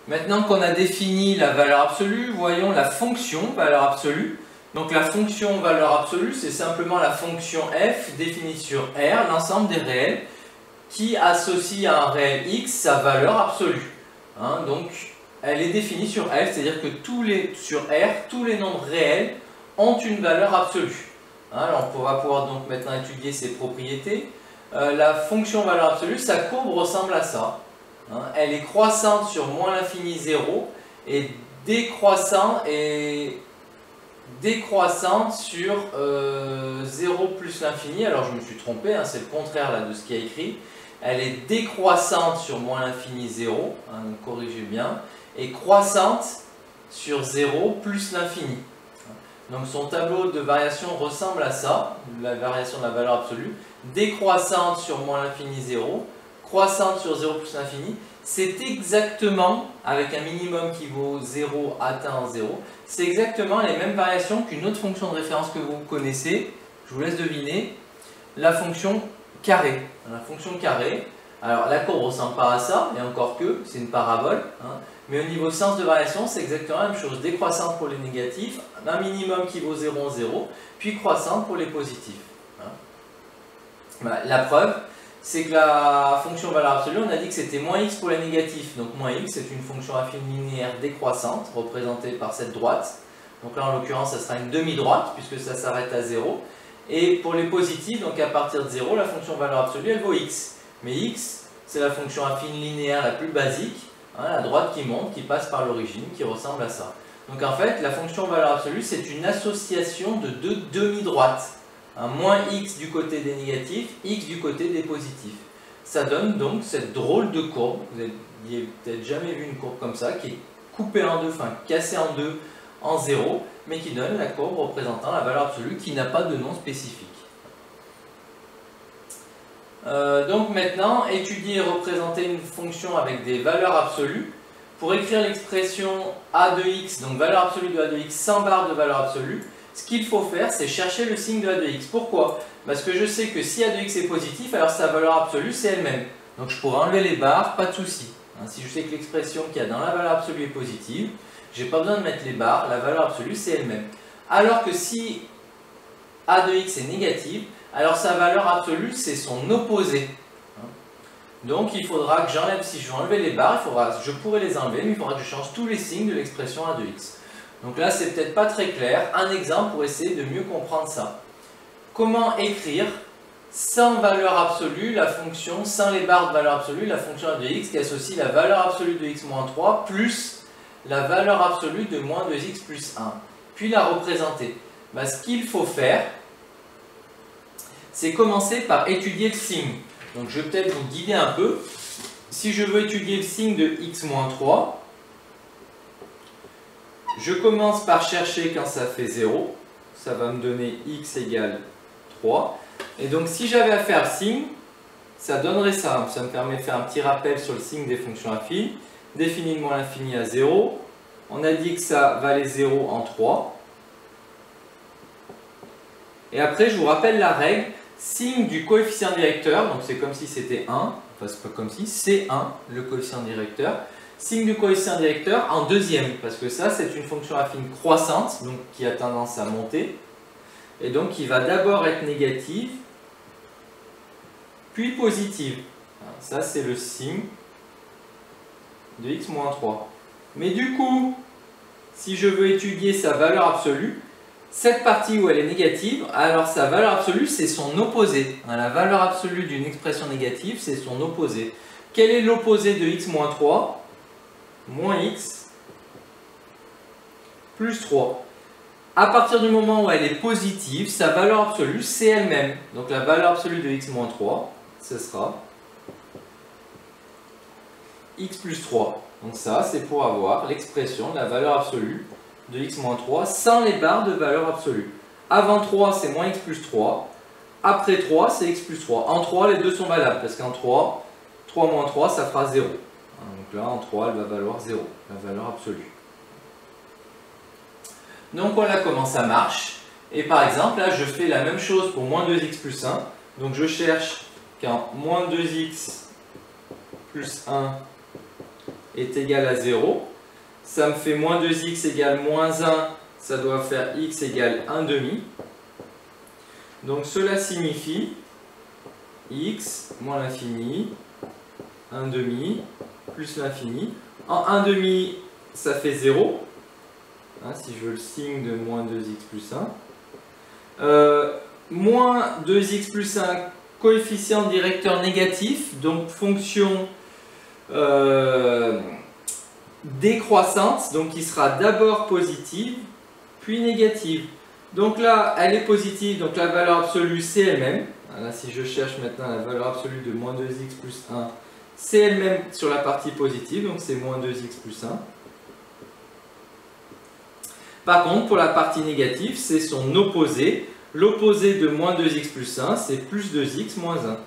Maintenant qu'on a défini la valeur absolue, voyons la fonction valeur absolue. Donc la fonction valeur absolue, c'est simplement la fonction f définie sur R, l'ensemble des réels, qui associe à un réel x sa valeur absolue. Donc elle est définie sur F, c'est-à-dire que sur R, tous les nombres réels ont une valeur absolue. Alors on va pouvoir donc maintenant étudier ses propriétés. La fonction valeur absolue, sa courbe ressemble à ça. Elle est croissante sur moins l'infini 0 et décroissante sur 0 plus l'infini. Alors je me suis trompé, c'est le contraire là, de ce qui est écrit. Elle est décroissante sur moins l'infini 0, donc corrigez bien, et croissante sur 0 plus l'infini. Donc son tableau de variation ressemble à ça, la variation de la valeur absolue, décroissante sur moins l'infini 0, croissante sur 0 plus l'infini. C'est exactement, avec un minimum qui vaut 0 atteint en 0, c'est exactement les mêmes variations qu'une autre fonction de référence que vous connaissez, je vous laisse deviner, la fonction carré. La fonction carré, alors la courbe ne ressemble pas à ça, et encore que, c'est une parabole, mais au niveau sens de variation, c'est exactement la même chose, décroissante pour les négatifs, un minimum qui vaut 0 en 0, puis croissante pour les positifs. La preuve, c'est que la fonction valeur absolue, on a dit que c'était moins x pour les négatifs, donc moins x, c'est une fonction affine linéaire décroissante, représentée par cette droite, donc là en l'occurrence, ça sera une demi-droite, puisque ça s'arrête à 0, et pour les positifs, donc à partir de 0, la fonction valeur absolue, elle vaut x. Mais x, c'est la fonction affine linéaire la plus basique, la droite qui monte, qui passe par l'origine, qui ressemble à ça. Donc en fait, la fonction valeur absolue, c'est une association de deux demi-droites. Moins x du côté des négatifs, x du côté des positifs. Ça donne donc cette drôle de courbe. Vous n'avez peut-être jamais vu une courbe comme ça, qui est coupée en deux, enfin cassée en deux, en 0, mais qui donne la courbe représentant la valeur absolue qui n'a pas de nom spécifique. Donc maintenant, étudier et représenter une fonction avec des valeurs absolues. Pour écrire l'expression a de x, donc valeur absolue de a de x sans barre de valeur absolue, ce qu'il faut faire, c'est chercher le signe de a de x. Pourquoi? Parce que je sais que si a de x est positif, alors sa valeur absolue c'est elle-même. Donc je pourrais enlever les barres, pas de souci. Si je sais que l'expression qu'il y a dans la valeur absolue est positive, je n'ai pas besoin de mettre les barres, la valeur absolue c'est elle-même. Alors que si a de x est négative, alors sa valeur absolue c'est son opposé. Donc il faudra que j'enlève, si je veux enlever les barres, je pourrais les enlever, mais il faudra que je change tous les signes de l'expression a de x. Donc là c'est peut-être pas très clair, un exemple pour essayer de mieux comprendre ça. Comment écrire sans valeur absolue la fonction, sans les barres de valeur absolue, la fonction a de x qui associe la valeur absolue de x moins 3 plus la valeur absolue de moins 2x plus 1, puis la représenter. Ce qu'il faut faire, c'est commencer par étudier le signe. Donc je vais peut-être vous guider un peu. Si je veux étudier le signe de x moins 3, je commence par chercher quand ça fait 0. Ça va me donner x égale 3. Et donc si j'avais à faire le signe, ça donnerait ça. Ça me permet de faire un petit rappel sur le signe des fonctions affines. Défini de moins l'infini à 0. On a dit que ça valait 0 en 3. Et après, je vous rappelle la règle. Signe du coefficient directeur, donc c'est comme si c'était 1. Enfin, c'est pas comme si, c'est 1, le coefficient directeur. Signe du coefficient directeur en deuxième, parce que ça, c'est une fonction affine croissante, donc qui a tendance à monter. Et donc, qui va d'abord être négative, puis positive. Ça, c'est le signe de x moins 3. Mais du coup, si je veux étudier sa valeur absolue, cette partie où elle est négative, alors sa valeur absolue, c'est son opposé. La valeur absolue d'une expression négative, c'est son opposé. Quel est l'opposé de x moins 3? Moins x plus 3. À partir du moment où elle est positive, sa valeur absolue, c'est elle-même. Donc la valeur absolue de x moins 3, ce sera x plus 3. Donc ça, c'est pour avoir l'expression de la valeur absolue de x moins 3 sans les barres de valeur absolue. Avant 3, c'est moins x plus 3. Après 3, c'est x plus 3. En 3, les deux sont valables parce qu'en 3, 3 moins 3, ça fera 0. Donc là, en 3, elle va valoir 0, la valeur absolue. Donc voilà comment ça marche. Et par exemple, là, je fais la même chose pour moins 2x plus 1. Donc je cherche quand moins 2x plus 1 est égal à 0. Ça me fait moins 2x égale moins 1, ça doit faire x égale 1 demi. Donc cela signifie x moins l'infini, 1 demi, plus l'infini. En 1 demi, ça fait 0. Hein, si je veux le signe de moins 2x plus 1. Moins 2x plus 1, coefficient directeur négatif, donc fonction décroissante, donc qui sera d'abord positive, puis négative. Donc là, elle est positive, donc la valeur absolue c'est elle-même. Là, si je cherche maintenant la valeur absolue de moins 2x plus 1, c'est elle-même sur la partie positive, donc c'est moins 2x plus 1. Par contre, pour la partie négative, c'est son opposé. L'opposé de moins 2x plus 1, c'est plus 2x moins 1.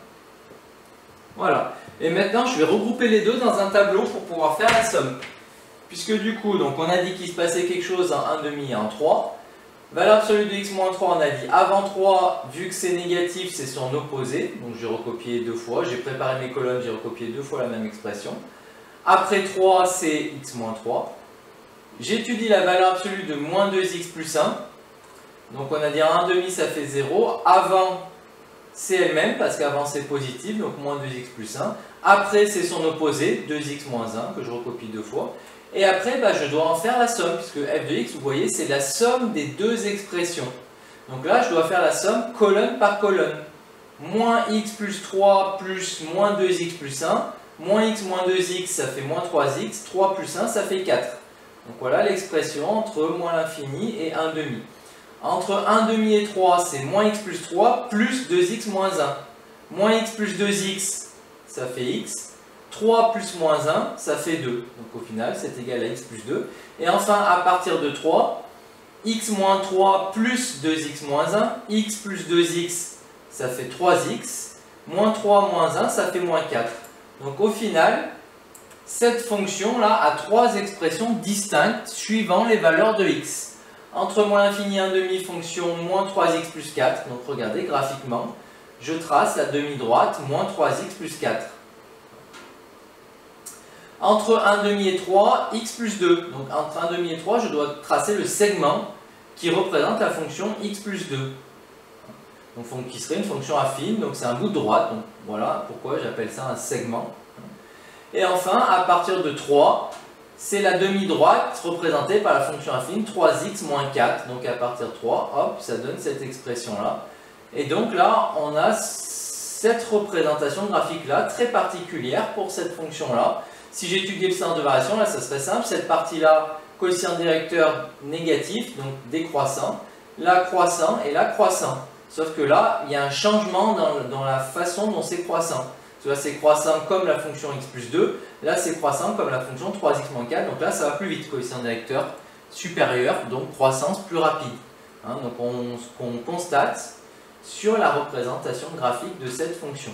Voilà. Et maintenant, je vais regrouper les deux dans un tableau pour pouvoir faire la somme. Puisque du coup, donc on a dit qu'il se passait quelque chose en 1 demi et en 3. Valeur absolue de x moins 3, on a dit avant 3, vu que c'est négatif, c'est son opposé. Donc j'ai recopié deux fois, j'ai préparé mes colonnes, j'ai recopié deux fois la même expression. Après 3, c'est x moins 3. J'étudie la valeur absolue de moins 2x plus 1. Donc on a dit 1 demi, ça fait 0. Avant, c'est elle-même, parce qu'avant c'est positif, donc moins 2x plus 1. Après, c'est son opposé, 2x moins 1, que je recopie deux fois. Et après, je dois en faire la somme, puisque f de x, vous voyez, c'est la somme des deux expressions. Donc là, je dois faire la somme colonne par colonne. Moins x plus 3 plus moins 2x plus 1. Moins x moins 2x, ça fait moins 3x. 3 plus 1, ça fait 4. Donc voilà l'expression entre moins l'infini et 1 demi. Entre 1 demi et 3, c'est moins x plus 3 plus 2x moins 1. Moins x plus 2x, ça fait x. 3 plus moins 1, ça fait 2. Donc au final, c'est égal à x plus 2. Et enfin, à partir de 3, x moins 3 plus 2x moins 1. X plus 2x, ça fait 3x. Moins 3 moins 1, ça fait moins 4. Donc au final, cette fonction-là a trois expressions distinctes suivant les valeurs de x. Entre moins l'infini et 1 demi, fonction moins 3x plus 4. Donc regardez, graphiquement, je trace la demi-droite, moins 3x plus 4. Entre 1 demi et 3, x plus 2. Donc entre 1 demi et 3, je dois tracer le segment qui représente la fonction x plus 2. Donc qui serait une fonction affine, donc c'est un bout de droite. Donc voilà pourquoi j'appelle ça un segment. Et enfin, à partir de 3, c'est la demi-droite représentée par la fonction affine 3x moins 4. Donc à partir de 3, hop, ça donne cette expression-là. Et donc là, on a cette représentation graphique-là, très particulière pour cette fonction-là. Si j'étudiais le sens de variation, là, ça serait simple. Cette partie-là, coefficient directeur négatif, donc décroissant. Là, croissant et là, croissant. Sauf que là, il y a un changement dans la façon dont c'est croissant. Là, c'est croissant comme la fonction x plus 2. Là, c'est croissant comme la fonction 3x moins 4. Donc là, ça va plus vite, coefficient directeur supérieur, donc croissance plus rapide. Hein, donc ce qu'on constate sur la représentation graphique de cette fonction.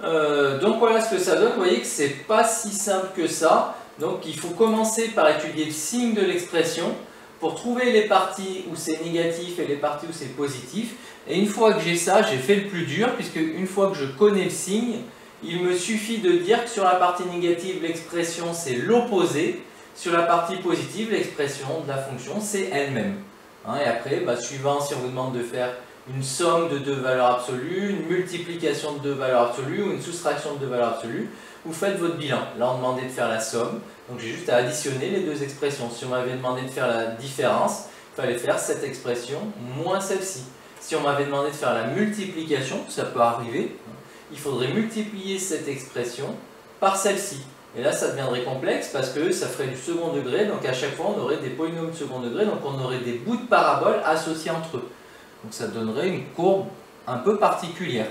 Donc voilà ce que ça donne. Vous voyez que c'est pas si simple que ça. Donc il faut commencer par étudier le signe de l'expression pour trouver les parties où c'est négatif et les parties où c'est positif. Et une fois que j'ai ça, j'ai fait le plus dur, puisque une fois que je connais le signe, il me suffit de dire que sur la partie négative, l'expression c'est l'opposé. Sur la partie positive, l'expression de la fonction c'est elle-même. Hein, et après, suivant si on vous demande de faire une somme de deux valeurs absolues, une multiplication de deux valeurs absolues ou une soustraction de deux valeurs absolues, vous faites votre bilan. Là, on demandait de faire la somme, donc j'ai juste à additionner les deux expressions. Si on m'avait demandé de faire la différence, il fallait faire cette expression moins celle-ci. Si on m'avait demandé de faire la multiplication, ça peut arriver, il faudrait multiplier cette expression par celle-ci. Et là, ça deviendrait complexe parce que ça ferait du second degré, donc à chaque fois, on aurait des polynômes de second degré, donc on aurait des bouts de parabole associés entre eux. Donc ça donnerait une courbe un peu particulière.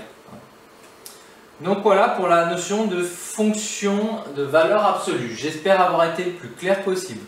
Donc voilà pour la notion de fonction de valeur absolue. J'espère avoir été le plus clair possible.